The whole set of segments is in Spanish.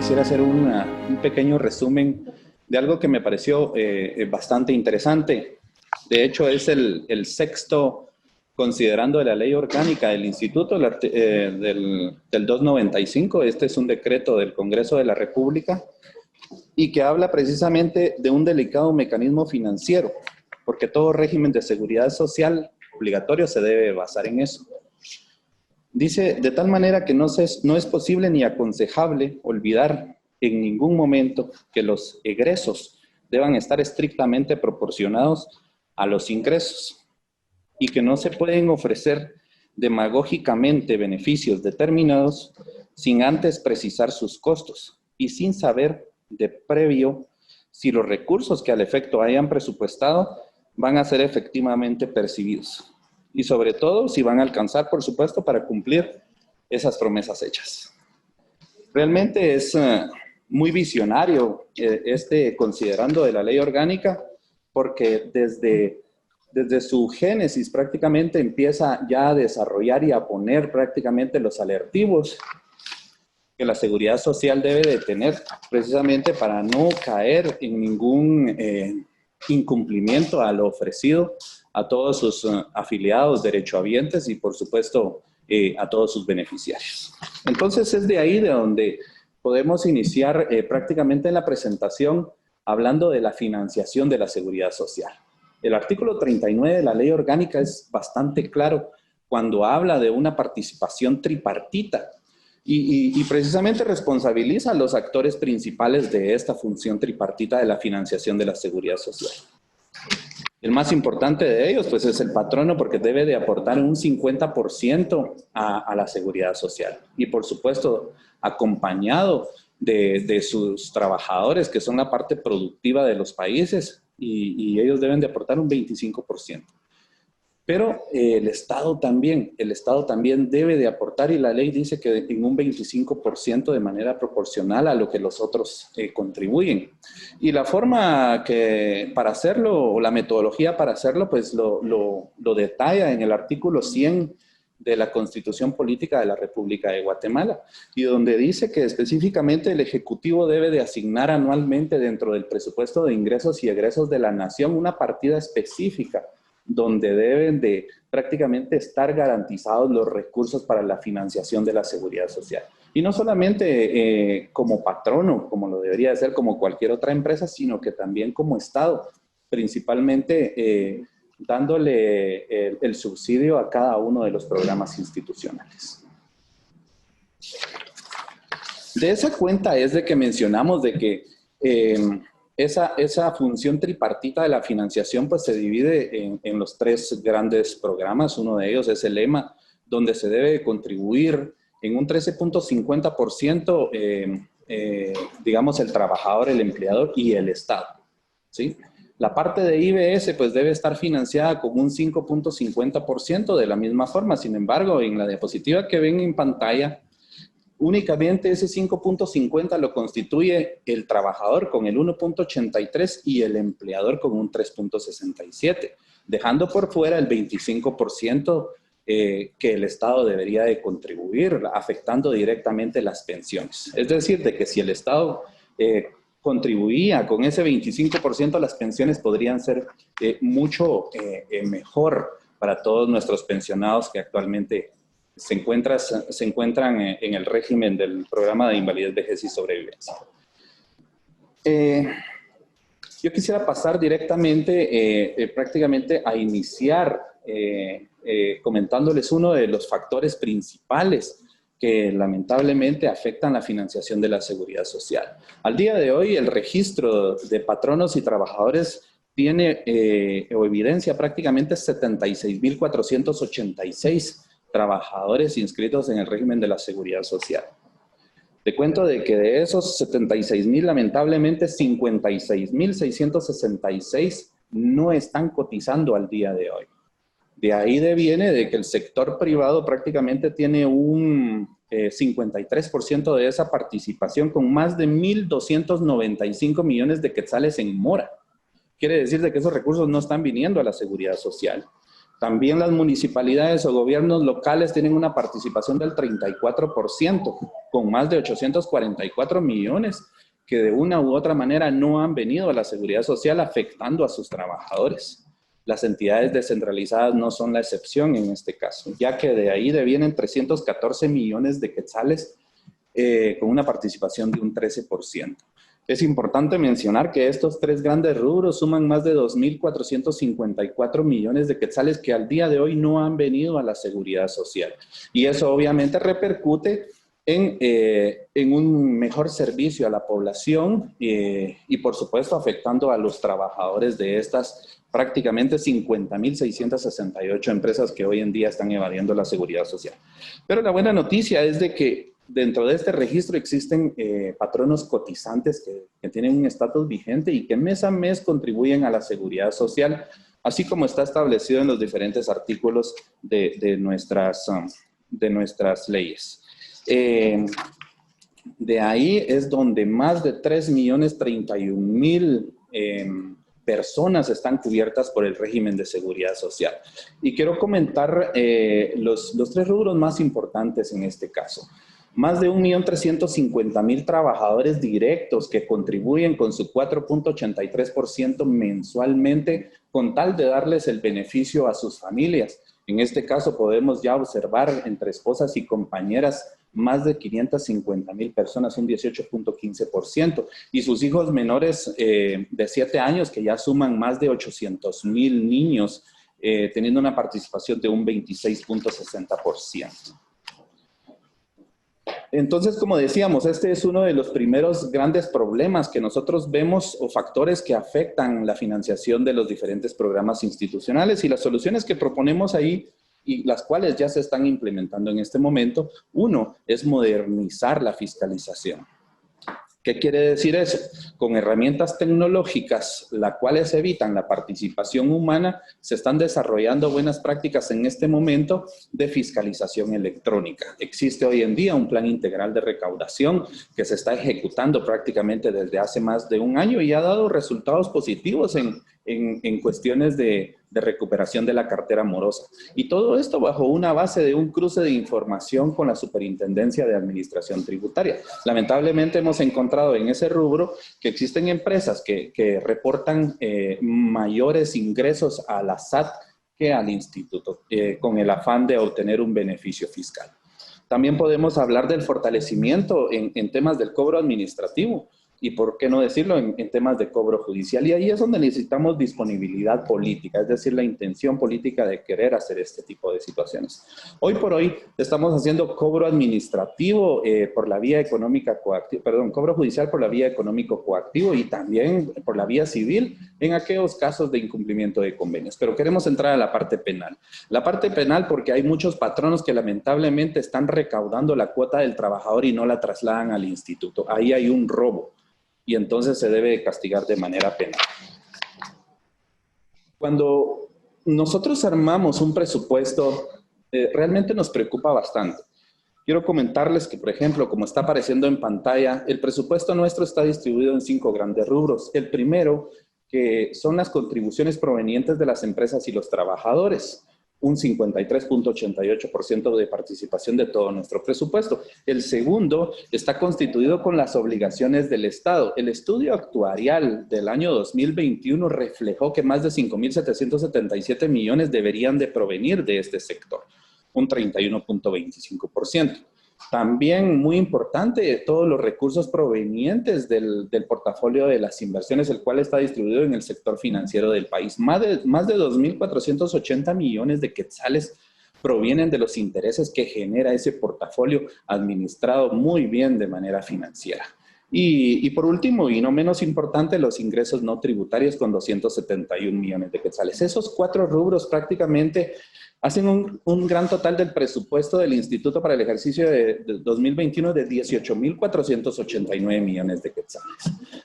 quisiera hacer un pequeño resumen de algo que me pareció bastante interesante. De hecho, es el sexto, considerando de la ley orgánica del Instituto del 295. Este es un decreto del Congreso de la República y que habla precisamente de un delicado mecanismo financiero, porque todo régimen de seguridad social obligatorio se debe basar en eso. Dice, de tal manera que no es posible ni aconsejable olvidar en ningún momento que los egresos deban estar estrictamente proporcionados a los ingresos y que no se pueden ofrecer demagógicamente beneficios determinados sin antes precisar sus costos y sin saber de previo si los recursos que al efecto hayan presupuestado van a ser efectivamente percibidos. Y sobre todo, si van a alcanzar, por supuesto, para cumplir esas promesas hechas. Realmente es muy visionario considerando de la ley orgánica, porque desde su génesis prácticamente empieza ya a desarrollar y a poner prácticamente los alertivos que la seguridad social debe de tener, precisamente para no caer en ningún incumplimiento a lo ofrecido a todos sus afiliados, derechohabientes y, por supuesto, a todos sus beneficiarios. Entonces, es de ahí de donde podemos iniciar prácticamente en la presentación hablando de la financiación de la seguridad social. El artículo 39 de la Ley Orgánica es bastante claro cuando habla de una participación tripartita y precisamente responsabiliza a los actores principales de esta función tripartita de la financiación de la seguridad social. El más importante de ellos, pues, es el patrono, porque debe de aportar un 50% a la seguridad social. Y, por supuesto, acompañado de sus trabajadores, que son la parte productiva de los países, y ellos deben de aportar un 25%. Pero el Estado también debe de aportar, y la ley dice que en un 25% de manera proporcional a lo que los otros contribuyen. Y la forma para hacerlo, o la metodología para hacerlo, pues lo detalla en el artículo 100 de la Constitución Política de la República de Guatemala, y donde dice que específicamente el Ejecutivo debe de asignar anualmente dentro del presupuesto de ingresos y egresos de la nación una partida específica donde deben de prácticamente estar garantizados los recursos para la financiación de la seguridad social. Y no solamente como patrono, como lo debería de ser como cualquier otra empresa, sino que también como Estado, principalmente dándole el subsidio a cada uno de los programas institucionales. De esa cuenta es de que mencionamos de que esa función tripartita de la financiación pues se divide en los tres grandes programas. Uno de ellos es el EMA, donde se debe contribuir en un 13.50%, digamos, el trabajador, el empleador y el Estado, ¿sí? La parte de IBS pues debe estar financiada con un 5.50% de la misma forma. Sin embargo, en la diapositiva que ven en pantalla, únicamente ese 5.50 lo constituye el trabajador con el 1.83 y el empleador con un 3.67, dejando por fuera el 25% que el Estado debería de contribuir, afectando directamente las pensiones. Es decir, de que si el Estado contribuía con ese 25%, las pensiones podrían ser mucho mejor para todos nuestros pensionados que actualmente se encuentran en el régimen del programa de invalidez, vejez y sobrevivencia. Yo quisiera pasar directamente, prácticamente a iniciar comentándoles uno de los factores principales que lamentablemente afectan la financiación de la seguridad social. Al día de hoy, el registro de patronos y trabajadores tiene o evidencia prácticamente 76.486 trabajadores inscritos en el régimen de la seguridad social. Te cuento de que de esos 76.000, lamentablemente 56.666 no están cotizando al día de hoy. De ahí deviene de que el sector privado prácticamente tiene un 53% de esa participación, con más de 1.295 millones de quetzales en mora. Quiere decir de que esos recursos no están viniendo a la seguridad social. También las municipalidades o gobiernos locales tienen una participación del 34%, con más de 844 millones que de una u otra manera no han venido a la seguridad social afectando a sus trabajadores. Las entidades descentralizadas no son la excepción en este caso, ya que de ahí devienen 314 millones de quetzales con una participación de un 13%. Es importante mencionar que estos tres grandes rubros suman más de 2.454 millones de quetzales que al día de hoy no han venido a la seguridad social. Y eso obviamente repercute en un mejor servicio a la población y por supuesto afectando a los trabajadores de estas prácticamente 50.668 empresas que hoy en día están evadiendo la seguridad social. Pero la buena noticia es de que dentro de este registro existen patronos cotizantes que tienen un estatus vigente y que mes a mes contribuyen a la seguridad social, así como está establecido en los diferentes artículos de nuestras leyes. De ahí es donde más de 3.031.000 personas están cubiertas por el régimen de seguridad social. Y quiero comentar los tres rubros más importantes en este caso. Más de 1.350.000 trabajadores directos que contribuyen con su 4.83% mensualmente con tal de darles el beneficio a sus familias. En este caso podemos ya observar entre esposas y compañeras más de 550.000 personas, un 18.15%, y sus hijos menores de 7 años que ya suman más de 800.000 niños, teniendo una participación de un 26.60%. Entonces, como decíamos, este es uno de los primeros grandes problemas que nosotros vemos o factores que afectan la financiación de los diferentes programas institucionales y las soluciones que proponemos ahí y las cuales ya se están implementando en este momento. Uno es modernizar la fiscalización. ¿Qué quiere decir eso? Con herramientas tecnológicas, las cuales evitan la participación humana, se están desarrollando buenas prácticas en este momento de fiscalización electrónica. Existe hoy en día un plan integral de recaudación que se está ejecutando prácticamente desde hace más de un año y ha dado resultados positivos en cuestiones de recuperación de la cartera morosa. Y todo esto bajo una base de un cruce de información con la Superintendencia de Administración Tributaria. Lamentablemente hemos encontrado en ese rubro que existen empresas que reportan mayores ingresos a la SAT que al instituto, con el afán de obtener un beneficio fiscal. También podemos hablar del fortalecimiento en temas del cobro administrativo. Y por qué no decirlo en temas de cobro judicial. Y ahí es donde necesitamos disponibilidad política, es decir, la intención política de querer hacer este tipo de situaciones. Hoy por hoy estamos haciendo cobro administrativo por la vía económica coactiva, perdón, cobro judicial por la vía económico coactivo y también por la vía civil en aquellos casos de incumplimiento de convenios. Pero queremos entrar a la parte penal. La parte penal porque hay muchos patronos que lamentablemente están recaudando la cuota del trabajador y no la trasladan al instituto. Ahí hay un robo. Y entonces se debe castigar de manera penal. Cuando nosotros armamos un presupuesto, realmente nos preocupa bastante. Quiero comentarles que, por ejemplo, como está apareciendo en pantalla, el presupuesto nuestro está distribuido en 5 grandes rubros. El primero, que son las contribuciones provenientes de las empresas y los trabajadores. Un 53.88% de participación de todo nuestro presupuesto. El segundo está constituido con las obligaciones del Estado. El estudio actuarial del año 2021 reflejó que más de 5.777 millones deberían de provenir de este sector, un 31.25%. También muy importante, todos los recursos provenientes del portafolio de las inversiones, el cual está distribuido en el sector financiero del país. Más de 2.480 millones de quetzales provienen de los intereses que genera ese portafolio administrado muy bien de manera financiera. Y por último, y no menos importante, los ingresos no tributarios con 271 millones de quetzales. Esos 4 rubros prácticamente hacen un gran total del presupuesto del Instituto para el ejercicio de 2021 de 18.489 millones de quetzales.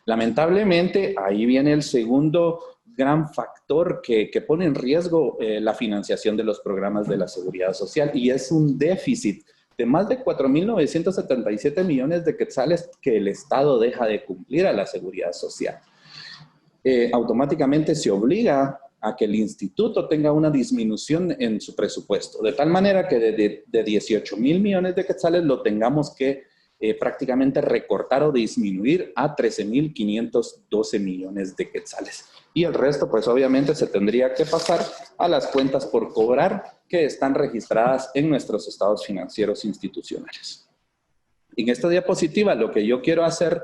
Lamentablemente, ahí viene el segundo gran factor que pone en riesgo la financiación de los programas de la seguridad social y es un déficit de más de 4.977 millones de quetzales que el Estado deja de cumplir a la seguridad social. Automáticamente se obliga a que el instituto tenga una disminución en su presupuesto, de tal manera que de 18,000 millones de quetzales lo tengamos que prácticamente recortar o disminuir a 13,512 millones de quetzales. Y el resto, pues obviamente se tendría que pasar a las cuentas por cobrar que están registradas en nuestros estados financieros institucionales. En esta diapositiva lo que yo quiero hacer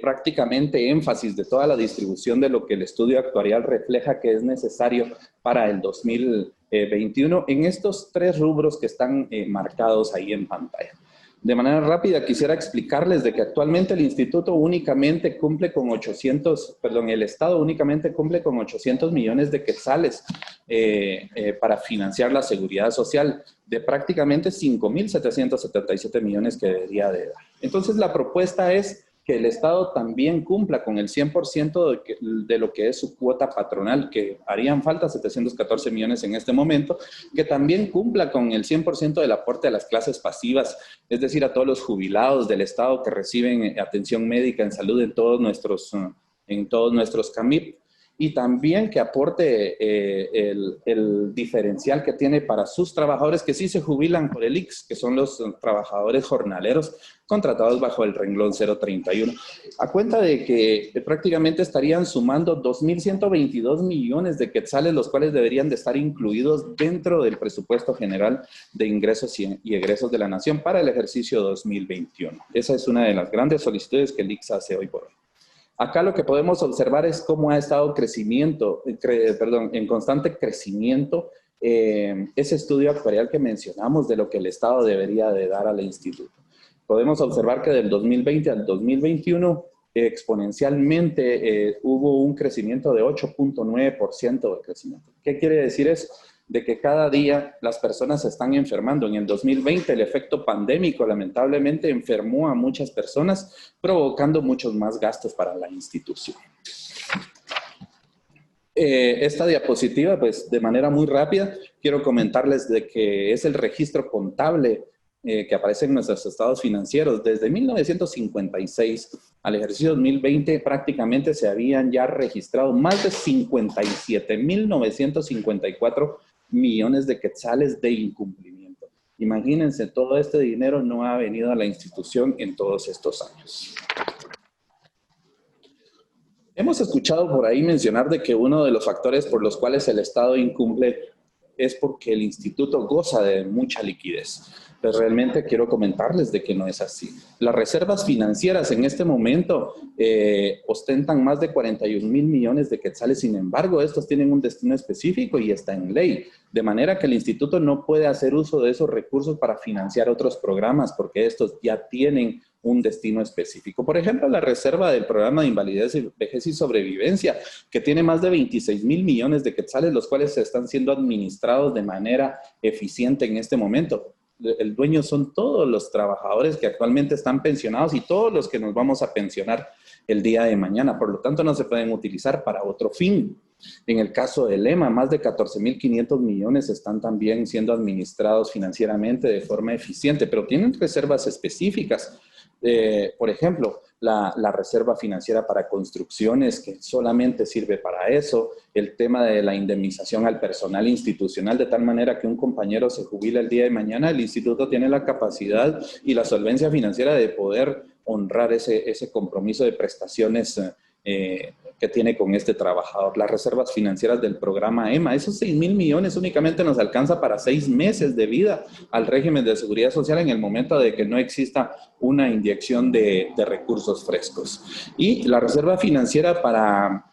prácticamente énfasis de toda la distribución de lo que el estudio actuarial refleja que es necesario para el 2021 en estos 3 rubros que están marcados ahí en pantalla. De manera rápida quisiera explicarles de que actualmente el instituto únicamente cumple con el Estado únicamente cumple con 800 millones de quetzales para financiar la seguridad social de prácticamente 5,777 millones que debería de dar. Entonces la propuesta es que el Estado también cumpla con el 100% de lo que es su cuota patronal, que harían falta 714 millones en este momento, que también cumpla con el 100% del aporte a las clases pasivas, es decir, a todos los jubilados del Estado que reciben atención médica en salud en todos nuestros CAMIP, y también que aporte el diferencial que tiene para sus trabajadores que sí se jubilan por el IX, que son los trabajadores jornaleros contratados bajo el renglón 031. A cuenta de que prácticamente estarían sumando 2,122 millones de quetzales, los cuales deberían de estar incluidos dentro del presupuesto general de ingresos y egresos de la Nación para el ejercicio 2021. Esa es una de las grandes solicitudes que el IX hace hoy por hoy. Acá lo que podemos observar es cómo ha estado en constante crecimiento ese estudio actuarial que mencionamos de lo que el Estado debería de dar al instituto. Podemos observar que del 2020 al 2021 exponencialmente hubo un crecimiento de 8,9% de crecimiento. ¿Qué quiere decir eso? De que cada día las personas se están enfermando. En el 2020 el efecto pandémico lamentablemente enfermó a muchas personas, provocando muchos más gastos para la institución. Esta diapositiva, pues de manera muy rápida, quiero comentarles de que es el registro contable que aparece en nuestros estados financieros. Desde 1956 al ejercicio 2020 prácticamente se habían ya registrado más de 57,954 millones de quetzales de incumplimiento. Imagínense, todo este dinero no ha venido a la institución en todos estos años. Hemos escuchado por ahí mencionar de que uno de los factores por los cuales el Estado incumple es porque el instituto goza de mucha liquidez. Pero realmente quiero comentarles de que no es así. Las reservas financieras en este momento ostentan más de 41,000 millones de quetzales. Sin embargo, estos tienen un destino específico y está en ley. De manera que el instituto no puede hacer uso de esos recursos para financiar otros programas porque estos ya tienen un destino específico. Por ejemplo, la reserva del programa de invalidez, vejez y sobrevivencia, que tiene más de 26,000 millones de quetzales, los cuales se están siendo administrados de manera eficiente en este momento. El dueño son todos los trabajadores que actualmente están pensionados y todos los que nos vamos a pensionar el día de mañana. Por lo tanto, no se pueden utilizar para otro fin. En el caso del EMA, más de 14,500 millones están también siendo administrados financieramente de forma eficiente, pero tienen reservas específicas. Por ejemplo, la reserva financiera para construcciones, que solamente sirve para eso, el tema de la indemnización al personal institucional, de tal manera que un compañero se jubila el día de mañana, el instituto tiene la capacidad y la solvencia financiera de poder honrar ese compromiso de prestaciones que tiene con este trabajador. Las reservas financieras del programa EMA, esos 6,000 millones únicamente nos alcanza para 6 meses de vida al régimen de seguridad social en el momento de que no exista una inyección de recursos frescos. Y la reserva financiera para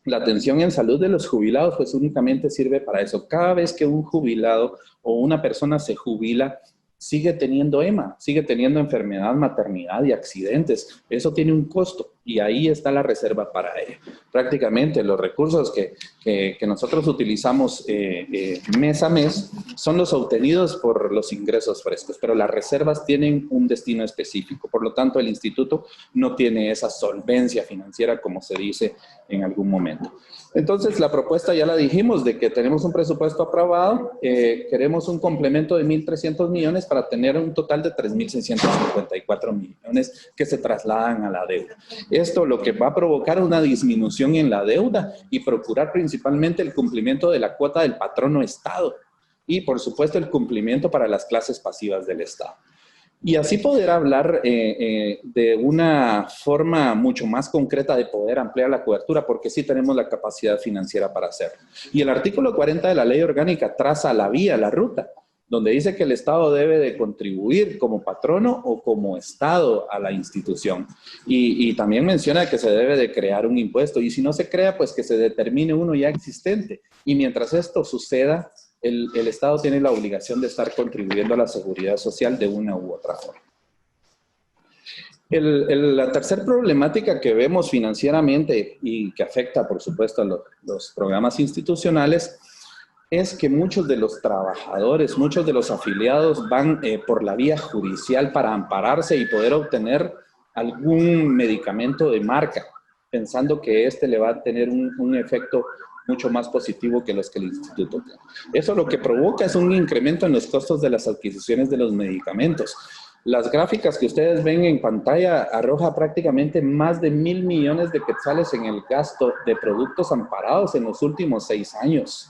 la atención en salud de los jubilados, pues únicamente sirve para eso. Cada vez que un jubilado o una persona se jubila, sigue teniendo EMA, sigue teniendo enfermedad, maternidad y accidentes. Eso tiene un costo y ahí está la reserva para ello. Prácticamente los recursos que nosotros utilizamos mes a mes son los obtenidos por los ingresos frescos, pero las reservas tienen un destino específico. Por lo tanto, el instituto no tiene esa solvencia financiera como se dice en algún momento. Entonces, la propuesta ya la dijimos, de que tenemos un presupuesto aprobado, queremos un complemento de 1,300 millones para tener un total de 3,654 millones que se trasladan a la deuda. Esto lo que va a provocar una disminución en la deuda y procurar principalmente el cumplimiento de la cuota del patrono Estado y, por supuesto, el cumplimiento para las clases pasivas del Estado. Y así poder hablar de una forma mucho más concreta de poder ampliar la cobertura, porque sí tenemos la capacidad financiera para hacerlo. Y el artículo 40 de la Ley Orgánica traza la vía, la ruta, donde dice que el Estado debe de contribuir como patrono o como Estado a la institución. Y también menciona que se debe de crear un impuesto. Y si no se crea, pues que se determine uno ya existente. Y mientras esto suceda, el Estado tiene la obligación de estar contribuyendo a la seguridad social de una u otra forma. La tercera problemática que vemos financieramente y que afecta, por supuesto, a los programas institucionales es que muchos de los trabajadores, muchos de los afiliados van por la vía judicial para ampararse y poder obtener algún medicamento de marca, pensando que este le va a tener un efecto mucho más positivo que los que el instituto tiene. Eso lo que provoca es un incremento en los costos de las adquisiciones de los medicamentos. Las gráficas que ustedes ven en pantalla arroja prácticamente más de 1.000 millones de quetzales en el gasto de productos amparados en los últimos 6 años.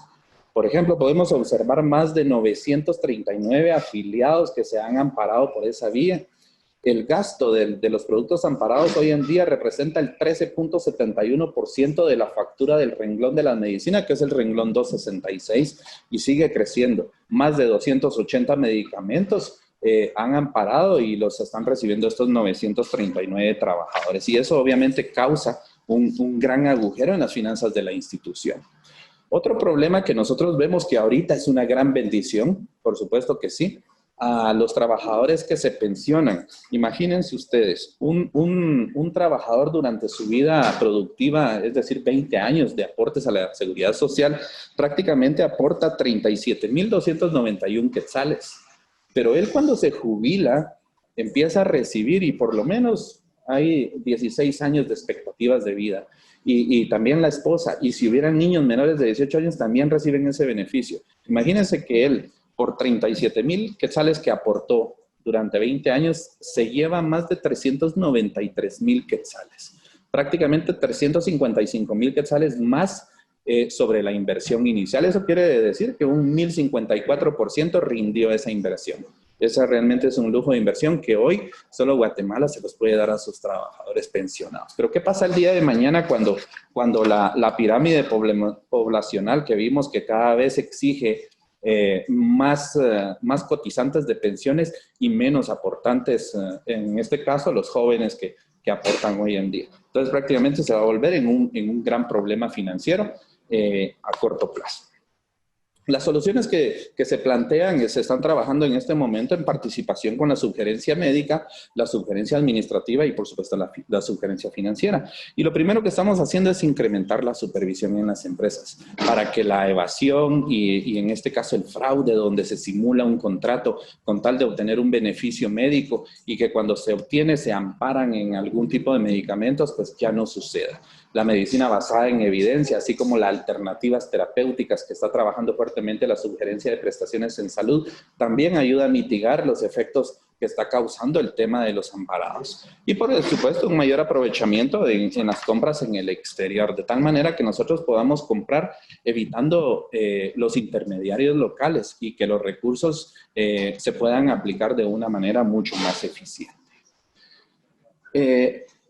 Por ejemplo, podemos observar más de 939 afiliados que se han amparado por esa vía. El gasto de los productos amparados hoy en día representa el 13.71% de la factura del renglón de la medicina, que es el renglón 266, y sigue creciendo. Más de 280 medicamentos han amparado y los están recibiendo estos 939 trabajadores. Y eso obviamente causa un gran agujero en las finanzas de la institución. Otro problema que nosotros vemos que ahorita es una gran bendición, por supuesto que sí, a los trabajadores que se pensionan. Imagínense ustedes, un trabajador durante su vida productiva, es decir, 20 años de aportes a la seguridad social, prácticamente aporta 37.291 quetzales. Pero él cuando se jubila, empieza a recibir y por lo menos hay 16 años de expectativas de vida. Y también la esposa, y si hubieran niños menores de 18 años, también reciben ese beneficio. Imagínense que él, por 37.000 quetzales que aportó durante 20 años, se lleva más de 393.000 quetzales. Prácticamente 355.000 quetzales más sobre la inversión inicial. Eso quiere decir que un 1.054% rindió esa inversión. Esa realmente es un lujo de inversión que hoy solo Guatemala se los puede dar a sus trabajadores pensionados. Pero ¿qué pasa el día de mañana cuando la pirámide poblacional que vimos que cada vez exige más cotizantes de pensiones y menos aportantes, en este caso los jóvenes que aportan hoy en día? Entonces prácticamente se va a volver en un gran problema financiero a corto plazo. Las soluciones que se plantean se están trabajando en este momento en participación con la sugerencia médica, la sugerencia administrativa y, por supuesto, la sugerencia financiera. Y lo primero que estamos haciendo es incrementar la supervisión en las empresas para que la evasión y en este caso el fraude, donde se simula un contrato con tal de obtener un beneficio médico y que cuando se obtiene se amparan en algún tipo de medicamentos, pues ya no suceda. La medicina basada en evidencia, así como las alternativas terapéuticas que está trabajando fuertemente la sugerencia de prestaciones en salud, también ayuda a mitigar los efectos que está causando el tema de los amparados. Y por supuesto, un mayor aprovechamiento en las compras en el exterior, de tal manera que nosotros podamos comprar evitando los intermediarios locales y que los recursos se puedan aplicar de una manera mucho más eficiente.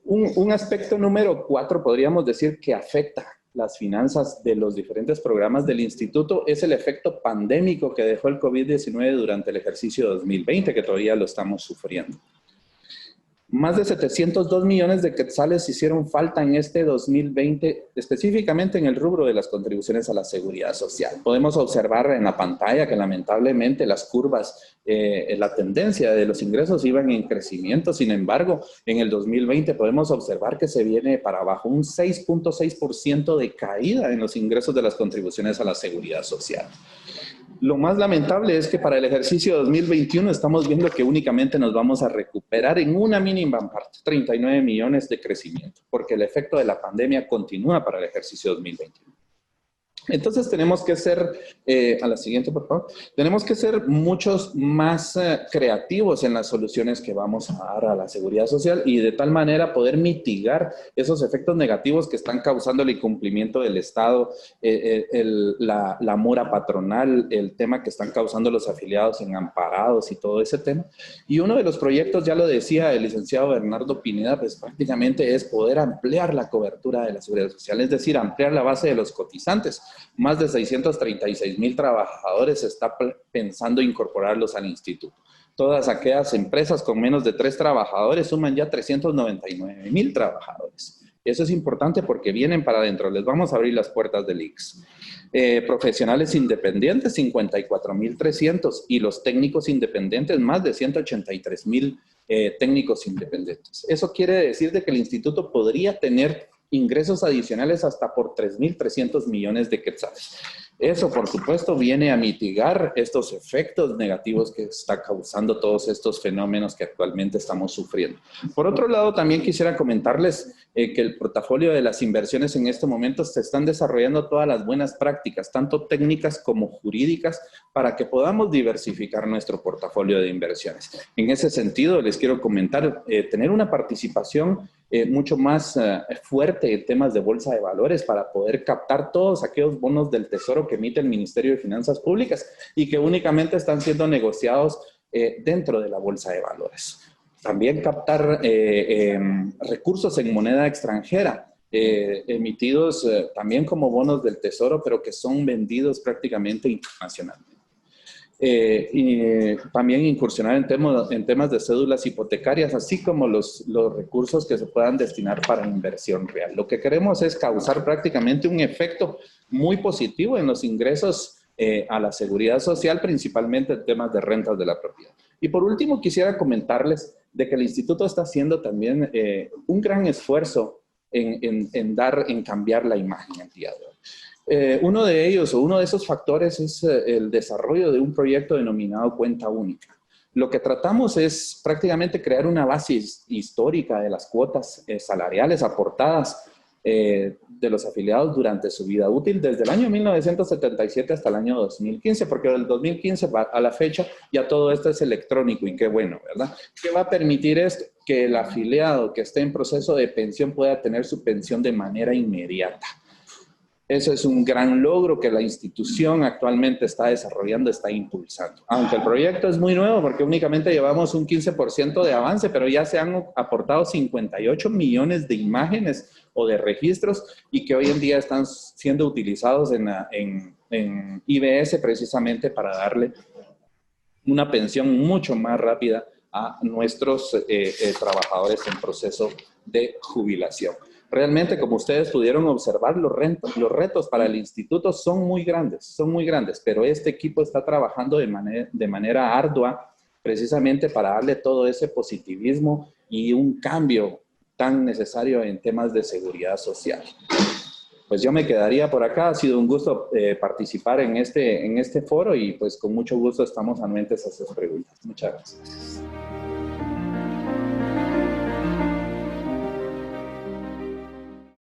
Un aspecto número 4, podríamos decir, que afecta las finanzas de los diferentes programas del instituto es el efecto pandémico que dejó el COVID-19 durante el ejercicio 2020, que todavía lo estamos sufriendo. Más de 702 millones de quetzales hicieron falta en este 2020, específicamente en el rubro de las contribuciones a la seguridad social. Podemos observar en la pantalla que lamentablemente las curvas, la tendencia de los ingresos iban en crecimiento. Sin embargo, en el 2020 podemos observar que se viene para abajo un 6.6% de caída en los ingresos de las contribuciones a la seguridad social. Lo más lamentable es que para el ejercicio 2021 estamos viendo que únicamente nos vamos a recuperar en una mínima parte, 39 millones de crecimiento, porque el efecto de la pandemia continúa para el ejercicio 2021. Entonces tenemos que ser, a la siguiente por favor, tenemos que ser muchos más creativos en las soluciones que vamos a dar a la seguridad social y de tal manera poder mitigar esos efectos negativos que están causando el incumplimiento del Estado, la mora patronal, el tema que están causando los afiliados en amparados y todo ese tema. Y uno de los proyectos, ya lo decía el licenciado Bernardo Pineda, pues prácticamente es poder ampliar la cobertura de la seguridad social, es decir, ampliar la base de los cotizantes. Más de 636,000 trabajadores se está pensando incorporarlos al instituto. Todas aquellas empresas con menos de 3 trabajadores suman ya 399,000 trabajadores. Eso es importante porque vienen para adentro. Les vamos a abrir las puertas del ICS. Profesionales independientes, 54,300 y los técnicos independientes, más de 183,000 técnicos independientes. Eso quiere decir de que el instituto podría tener ingresos adicionales hasta por 3,300 millones de quetzales. Eso, por supuesto, viene a mitigar estos efectos negativos que está causando todos estos fenómenos que actualmente estamos sufriendo. Por otro lado, también quisiera comentarles que el portafolio de las inversiones en este momento se están desarrollando todas las buenas prácticas, tanto técnicas como jurídicas, para que podamos diversificar nuestro portafolio de inversiones. En ese sentido, les quiero comentar, tener una participación mucho más fuerte en temas de bolsa de valores para poder captar todos aquellos bonos del Tesoro que emite el Ministerio de Finanzas Públicas y que únicamente están siendo negociados dentro de la bolsa de valores. También captar recursos en moneda extranjera, emitidos también como bonos del Tesoro, pero que son vendidos prácticamente internacionalmente. Y también incursionar en temas de cédulas hipotecarias, así como los recursos que se puedan destinar para inversión real. Lo que queremos es causar prácticamente un efecto muy positivo en los ingresos a la seguridad social, principalmente en temas de rentas de la propiedad. Y por último, quisiera comentarles de que el instituto está haciendo también un gran esfuerzo en cambiar la imagen el día de hoy. Uno de ellos, o uno de esos factores, es el desarrollo de un proyecto denominado Cuenta Única. Lo que tratamos es prácticamente crear una base histórica de las cuotas salariales aportadas de los afiliados durante su vida útil, desde el año 1977 hasta el año 2015, porque del 2015 a la fecha ya todo esto es electrónico y qué bueno, ¿verdad? ¿Qué va a permitir esto? Que el afiliado que esté en proceso de pensión pueda tener su pensión de manera inmediata. Eso es un gran logro que la institución actualmente está desarrollando, está impulsando. Aunque el proyecto es muy nuevo porque únicamente llevamos un 15% de avance, pero ya se han aportado 58 millones de imágenes o de registros y que hoy en día están siendo utilizados en IBS precisamente para darle una pensión mucho más rápida a nuestros trabajadores en proceso de jubilación. Realmente, como ustedes pudieron observar, los retos para el instituto son muy grandes, pero este equipo está trabajando de manera ardua precisamente para darle todo ese positivismo y un cambio tan necesario en temas de seguridad social. Pues yo me quedaría por acá, ha sido un gusto participar en este foro y pues con mucho gusto estamos anuentes a sus preguntas. Muchas gracias.